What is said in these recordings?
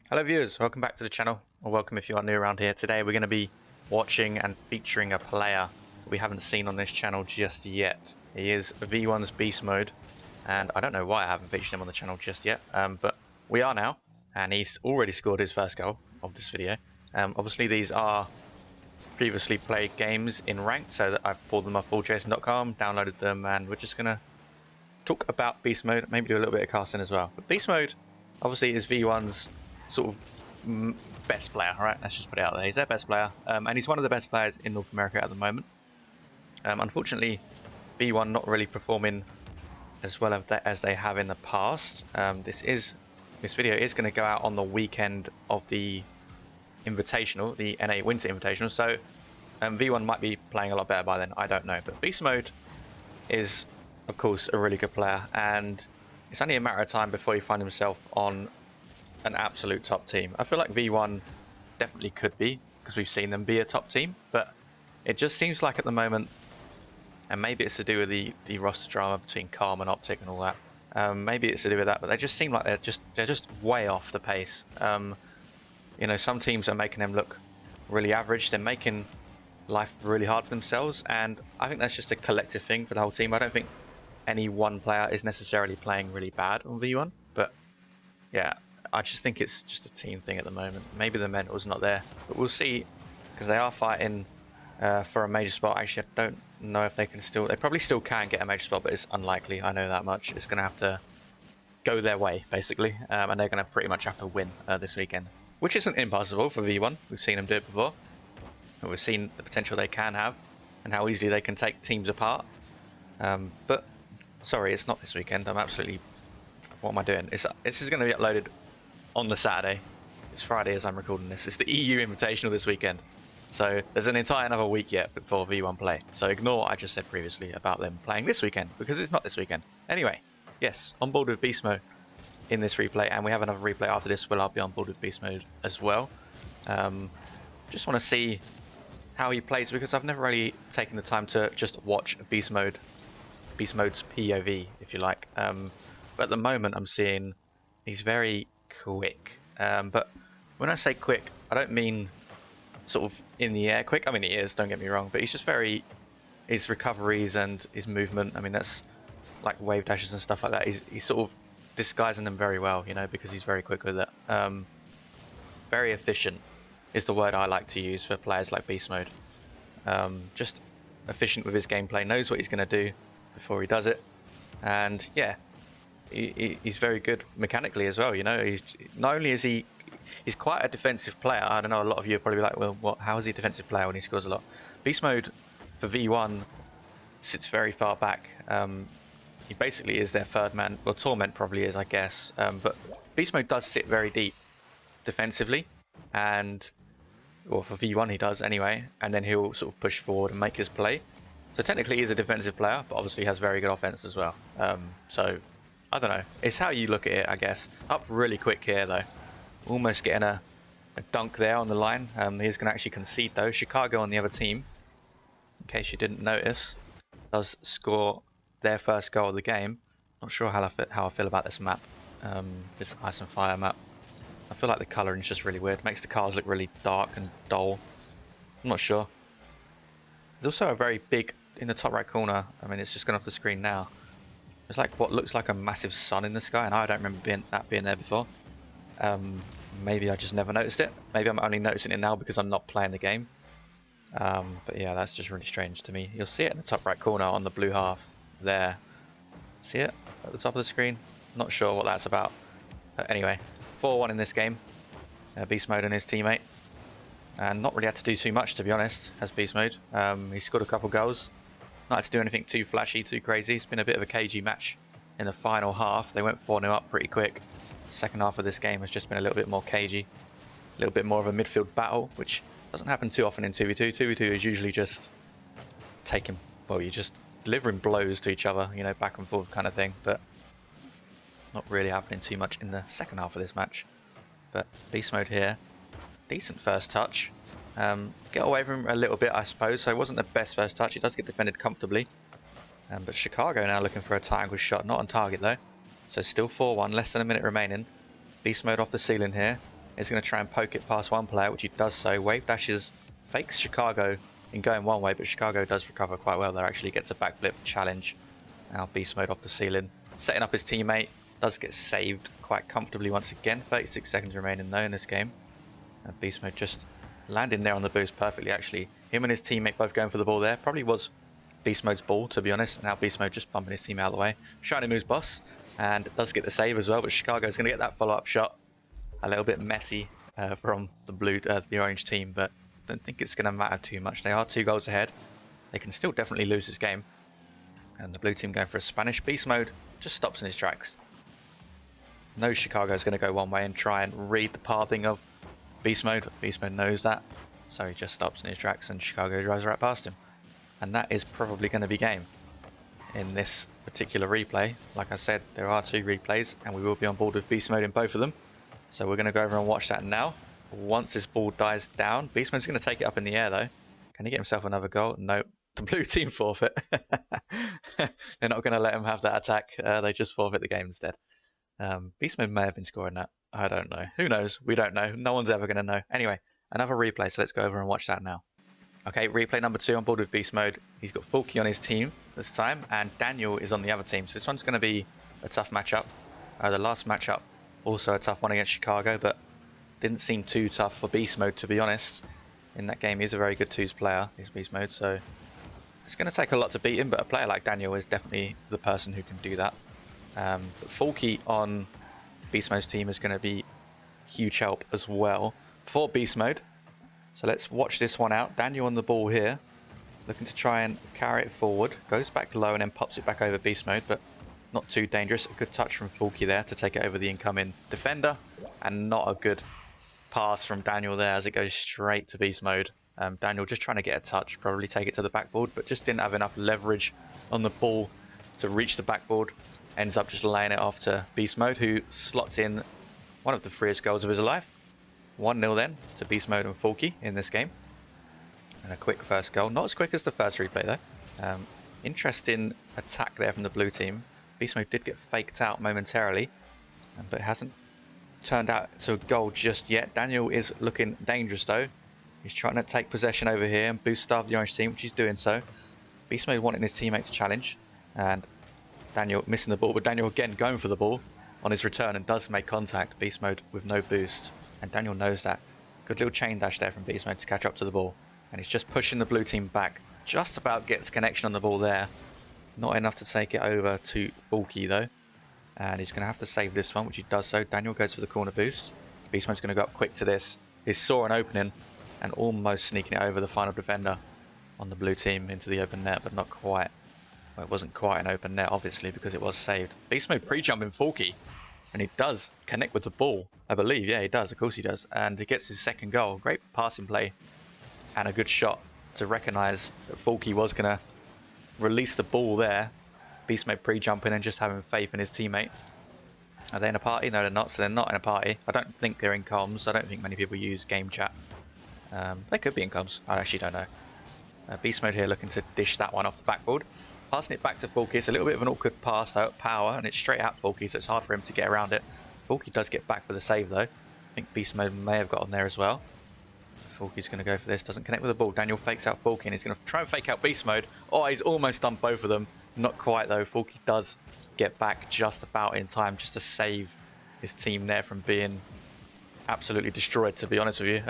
Hello viewers, welcome back to the channel, or welcome if you are new around here. Today we're going to be watching and featuring a player we haven't seen on this channel just yet. He is V1's Beast Mode, and I don't know why I haven't featured him on the channel just yet, but we are now, and he's already scored his first goal of this video. Obviously these are previously played games in ranked, so that I've pulled them off alljason.com, downloaded them, and we're just going to talk about Beast Mode, maybe do a little bit of casting as well. But Beast Mode obviously is V1's sort of best player, right? Let's just put it out there. He's their best player, and he's one of the best players in North America at the moment. Unfortunately, V1 not really performing as well as they have in the past. This video is going to go out on the weekend of the Invitational, the NA Winter Invitational, so V1 might be playing a lot better by then, I don't know. But Beast Mode is, of course, a really good player, and it's only a matter of time before he finds himself on an absolute top team. I feel like V1 definitely could be, because we've seen them be a top team, but it just seems like at the moment, and maybe it's to do with the roster drama between Calm and Optic and all that, maybe it's to do with that, but they just seem like they're just way off the pace. You know, some teams are making them look really average. They're making life really hard for themselves, and I think that's just a collective thing for the whole team. I don't think any one player is necessarily playing really bad on V1, but yeah, I just think it's just a team thing at the moment. Maybe the mental's not there, but we'll see, because they are fighting for a major spot. Actually, I don't know if they can still... They probably still can get a major spot, but it's unlikely. I know that much. It's going to have to go their way, basically, and they're going to pretty much have to win this weekend, which isn't impossible for V1. We've seen them do it before, and we've seen the potential they can have and how easily they can take teams apart. But sorry, it's not this weekend. I'm absolutely... What am I doing? This is going to be uploaded on the Saturday. It's Friday as I'm recording this. It's the EU Invitational this weekend. So there's an entire another week yet before V1 play. So ignore what I just said previously about them playing this weekend, because it's not this weekend. Anyway, yes, on board with Beast Mode in this replay, and we have another replay after this where I'll be on board with Beast Mode as well. Just want to see how he plays, because I've never really taken the time to just watch Beast Mode's POV, if you like. But at the moment I'm seeing he's very quick, but when I say quick, I don't mean sort of in the air quick. I mean, he is, don't get me wrong, but he's just his recoveries and his movement, I mean, that's like wave dashes and stuff like that, he's sort of disguising them very well, you know, because he's very quick with it. Very efficient is the word I like to use for players like Beast Mode. Just efficient with his gameplay, knows what he's going to do before he does it, and yeah, he's very good mechanically as well. You know, he's not only is he's quite a defensive player. I don't know, a lot of you are probably like, well, how is he a defensive player when he scores a lot? Beast Mode for V1 sits very far back. He basically is their third man. Well, Torment probably is, I guess, but Beast Mode does sit very deep defensively, and well, for V1 he does anyway, and then he'll sort of push forward and make his play. So technically he's a defensive player, but obviously has very good offense as well. So I don't know, it's how you look at it, I guess. Up really quick here though, almost getting a dunk there on the line. He's going to actually concede though. Chicago on the other team, in case you didn't notice, does score their first goal of the game. Not sure how I feel about this map, this Ice and Fire map. I feel like the colouring is just really weird, makes the cars look really dark and dull. I'm not sure. There's also a very big, in the top right corner, I mean, it's just gone off the screen now, there's like what looks like a massive sun in the sky, and I don't remember being there before. Maybe I just never noticed it. Maybe I'm only noticing it now because I'm not playing the game. But yeah, that's just really strange to me. You'll see it in the top right corner on the blue half there. See it at the top of the screen? Not sure what that's about. Anyway, 4-1 in this game. Beast Mode and his teammate. And not really had to do too much, to be honest, as Beast Mode. He scored a couple goals. Not had to do anything too flashy, too crazy. It's been a bit of a cagey match in the final half. They went 4-0 up pretty quick. Second half of this game has just been a little bit more cagey. A little bit more of a midfield battle, which doesn't happen too often in 2v2. 2v2 is usually just taking, well, you're just delivering blows to each other, you know, back and forth kind of thing. But not really happening too much in the second half of this match. But Beast Mode here. Decent first touch. Get away from him a little bit, I suppose, so it wasn't the best first touch. He does get defended comfortably. But Chicago now looking for a triangle shot, not on target though. So still 4-1, less than a minute remaining. Beast Mode off the ceiling here. is going to try and poke it past one player, which he does so. Wave dashes, fakes Chicago in going one way, but Chicago does recover quite well there. Actually gets a backflip challenge. Now beast mode off the ceiling, setting up his teammate. Does get saved quite comfortably once again. 36 seconds remaining though in this game. And beast mode just landing there on the boost perfectly actually. Him and his teammate both going for the ball there. Probably was beast mode's ball to be honest. Now beast mode just bumping his team out of the way. Shiny moves boss and does get the save as well, but Chicago's going to get that follow-up shot. A little bit messy from the orange team, but I don't think it's going to matter too much. They are 2 goals ahead. They can still definitely lose this game. And the blue team going for a Spanish. Beast mode just stops in his tracks. Knows Chicago's going to go one way and try and read the pathing of beast mode. Beast mode knows that, so he just stops in his tracks and Chicago drives right past him. And that is probably going to be game in this particular replay. Like I said, there are 2 replays and we will be on board with beast mode in both of them. So we're going to go over and watch that now. Once this ball dies down, beast mode's going to take it up in the air though. Can he get himself another goal? Nope. The blue team forfeit. They're not going to let him have that attack. They just forfeit the game instead. Beast mode may have been scoring that. I don't know. Who knows? We don't know. No one's ever going to know. Anyway, another replay, so let's go over and watch that now. Okay, replay number 2 on board with beast mode. He's got Fulky on his team this time, and Daniel is on the other team. So this one's going to be a tough matchup. The last matchup, also a tough one against Chicago, but didn't seem too tough for beast mode, to be honest. In that game, he's a very good 2s player, he's beast mode, so it's going to take a lot to beat him, but a player like Daniel is definitely the person who can do that. But Fulky on beast mode's team is going to be huge help as well for beast mode. So let's watch this one out. Daniel on the ball here, looking to try and carry it forward. Goes back low and then pops it back over beast mode, but not too dangerous. A good touch from Fulky there to take it over the incoming defender, and not a good pass from Daniel there as it goes straight to beast mode. Daniel just trying to get a touch, probably take it to the backboard, but just didn't have enough leverage on the ball to reach the backboard. Ends up just laying it off to beast mode, who slots in one of the freest goals of his life. 1-0 then to beast mode and Fulky in this game. And a quick first goal. Not as quick as the first replay though. Interesting attack there from the blue team. Beast mode did get faked out momentarily, but it hasn't turned out to a goal just yet. Daniel is looking dangerous though. He's trying to take possession over here and boost starve the orange team, which he's doing so. Beast mode wanting his teammate to challenge, and Daniel missing the ball, but Daniel again going for the ball on his return and does make contact. Beast mode with no boost, and Daniel knows that. Good little chain dash there from beast mode to catch up to the ball, and he's just pushing the blue team back. Just about gets connection on the ball there. Not enough to take it over to Fulky though, and he's going to have to save this one, which he does so. Daniel goes for the corner boost. Beast mode's going to go up quick to this. He saw an opening and almost sneaking it over the final defender on the blue team into the open net, but not quite. Well, it wasn't quite an open net, obviously, because it was saved. Beast mode pre-jumping Fulky, and he does connect with the ball, I believe. Yeah, he does. Of course he does. And he gets his second goal. Great passing play and a good shot to recognise that Fulky was going to release the ball there. Beast mode pre-jumping and just having faith in his teammate. Are they in a party? No, they're not. So they're not in a party. I don't think they're in comms. I don't think many people use game chat. They could be in comms. I actually don't know. Beast mode here looking to dish that one off the backboard. Passing it back to Fulky. It's a little bit of an awkward pass out power, and it's straight at Fulky, so it's hard for him to get around it. Fulky does get back for the save though. I think beast mode may have got on there as well. Fulky's going to go for this. Doesn't connect with the ball. Daniel fakes out Fulky, and he's going to try and fake out beast mode. Oh, he's almost done both of them. Not quite though. Fulky does get back just about in time, just to save his team there from being absolutely destroyed, to be honest with you.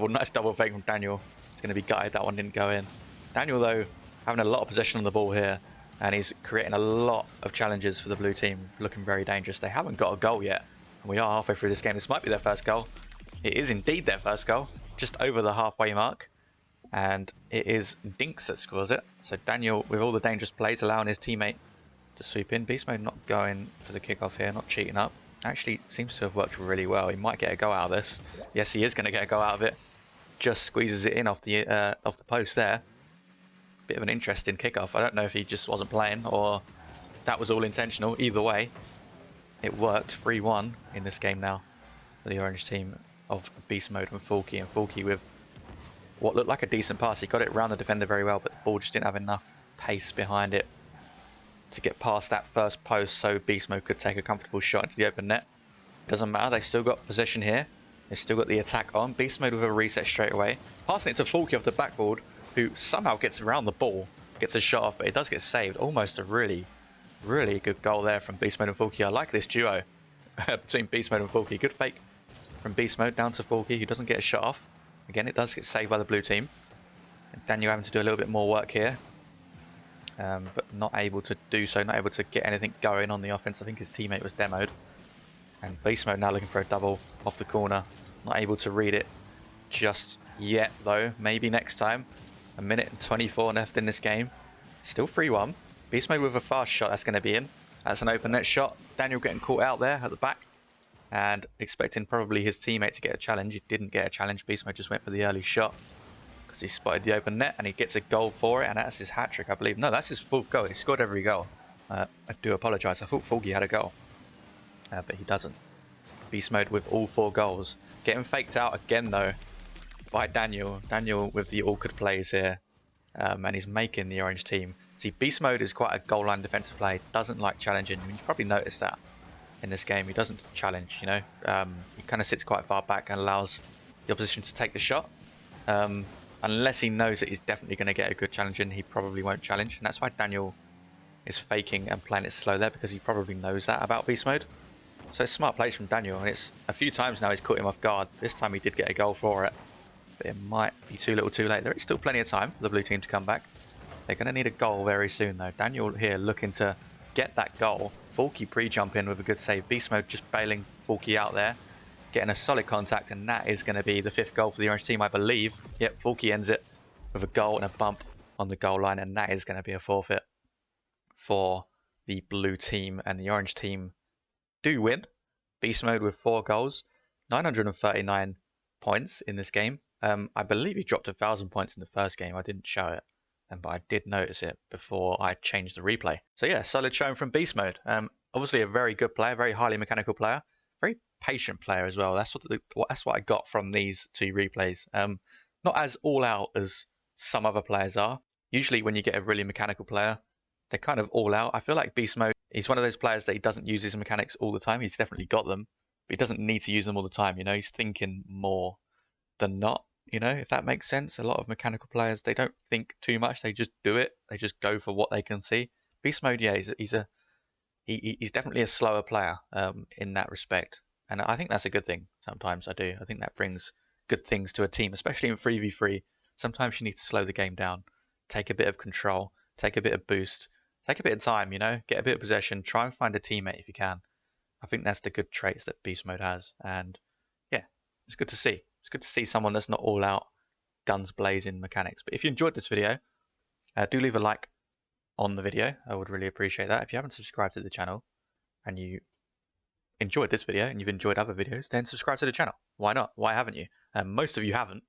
Nice double fake from Daniel. It's going to be gutted that one didn't go in. Daniel though, having a lot of possession on the ball here, and he's creating a lot of challenges for the blue team, looking very dangerous. They haven't got a goal yet, and we are halfway through this game. This might be their first goal. It is indeed their first goal, just over the halfway mark, and it is Dinks that scores it. So Daniel, with all the dangerous plays, allowing his teammate to sweep in. Beast mode not going for the kickoff here, not cheating up. Actually seems to have worked really well. He might get a go out of this. Yes, he is going to get a go out of it. Just squeezes it in off the post there. Bit of an interesting kickoff. I don't know if he just wasn't playing or that was all intentional. Either way, it worked. 3-1 in this game now for the orange team of beast mode and Fulky. And Fulky with what looked like a decent pass. He got it around the defender very well, but the ball just didn't have enough pace behind it to get past that first post, so beast mode could take a comfortable shot into the open net. Doesn't matter, they've still got possession here. They've still got the attack on. BeastMode with a reset straight away. Passing it to Falky off the backboard, who somehow gets around the ball. Gets a shot off, but it does get saved. Almost a really good goal there from BeastMode and Falky. I like this duo between BeastMode and Falky. Good fake from BeastMode down to Falky, who doesn't get a shot off. Again, it does get saved by the blue team. And Daniel having to do a little bit more work here. But not able to do so, not able to get anything going on the offense. I think his teammate was demoed. And BeastMode now looking for a double off the corner. Not able to read it just yet though. Maybe next time. A minute and 24 left in this game. Still 3-1. BeastMode with a fast shot, that's going to be in. That's an open net shot. Daniel getting caught out there at the back. And expecting probably his teammate to get a challenge. He didn't get a challenge. BeastMode just went for the early shot. Because he spotted the open net and he gets a goal for it. And that's his hat trick, I believe. No, that's his full goal. He scored every goal. I do apologise. I thought Falky had a goal. But he doesn't. BeastMode with all 4 goals. Getting faked out again though by Daniel. Daniel with the awkward plays here. And he's making the orange team. See, BeastMode is quite a goal line defensive player. He doesn't like challenging. I mean, you probably noticed that in this game. He doesn't challenge, you know. He kind of sits quite far back and allows the opposition to take the shot. Unless he knows that he's definitely going to get a good challenge in, he probably won't challenge. And that's why Daniel is faking and playing it slow there, because he probably knows that about BeastMode. So it's smart plays from Daniel, and it's a few times now he's caught him off guard. This time he did get a goal for it, but it might be too little too late. There is still plenty of time for the blue team to come back. They're going to need a goal very soon though. Daniel here looking to get that goal. Falky pre-jump in with a good save. BeastMode just bailing Falky out there, getting a solid contact, and that is going to be the 5th goal for the orange team, I believe. Yep, Falky ends it with a goal and a bump on the goal line, and that is going to be a forfeit for the blue team, and the orange team do win. BeastMode with 4 goals, 939 points in this game. I believe he dropped 1,000 points in the first game. I didn't show it, but I did notice it before I changed the replay. So yeah, solid showing from BeastMode. Obviously a very good player, very highly mechanical player, very patient player as well. That's what I got from these 2 replays. Not as all out as some other players are. Usually when you get a really mechanical player, they're kind of all out. I feel like BeastMode, he's one of those players that he doesn't use his mechanics all the time. He's definitely got them, but he doesn't need to use them all the time. You know, he's thinking more than not. You know, if that makes sense. A lot of mechanical players, they don't think too much. They just do it. They just go for what they can see. BeastMode, yeah, he's definitely a slower player in that respect, and I think that's a good thing. Sometimes I do. I think that brings good things to a team, especially in 3v3. Sometimes you need to slow the game down, take a bit of control, take a bit of boost. Take a bit of time, you know, get a bit of possession, try and find a teammate if you can. I think that's the good traits that BeastMode has, and yeah, it's good to see. It's good to see someone that's not all out, guns blazing mechanics. But if you enjoyed this video, do leave a like on the video. I would really appreciate that. If you haven't subscribed to the channel and you enjoyed this video and you've enjoyed other videos, then subscribe to the channel. Why not? Why haven't you? Most of you haven't.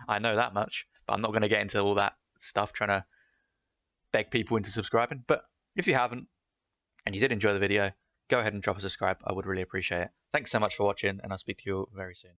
I know that much, but I'm not going to get into all that stuff trying to beg people into subscribing. But if you haven't and you did enjoy the video, go ahead and drop a subscribe. I would really appreciate it. Thanks so much for watching, and I'll speak to you very soon.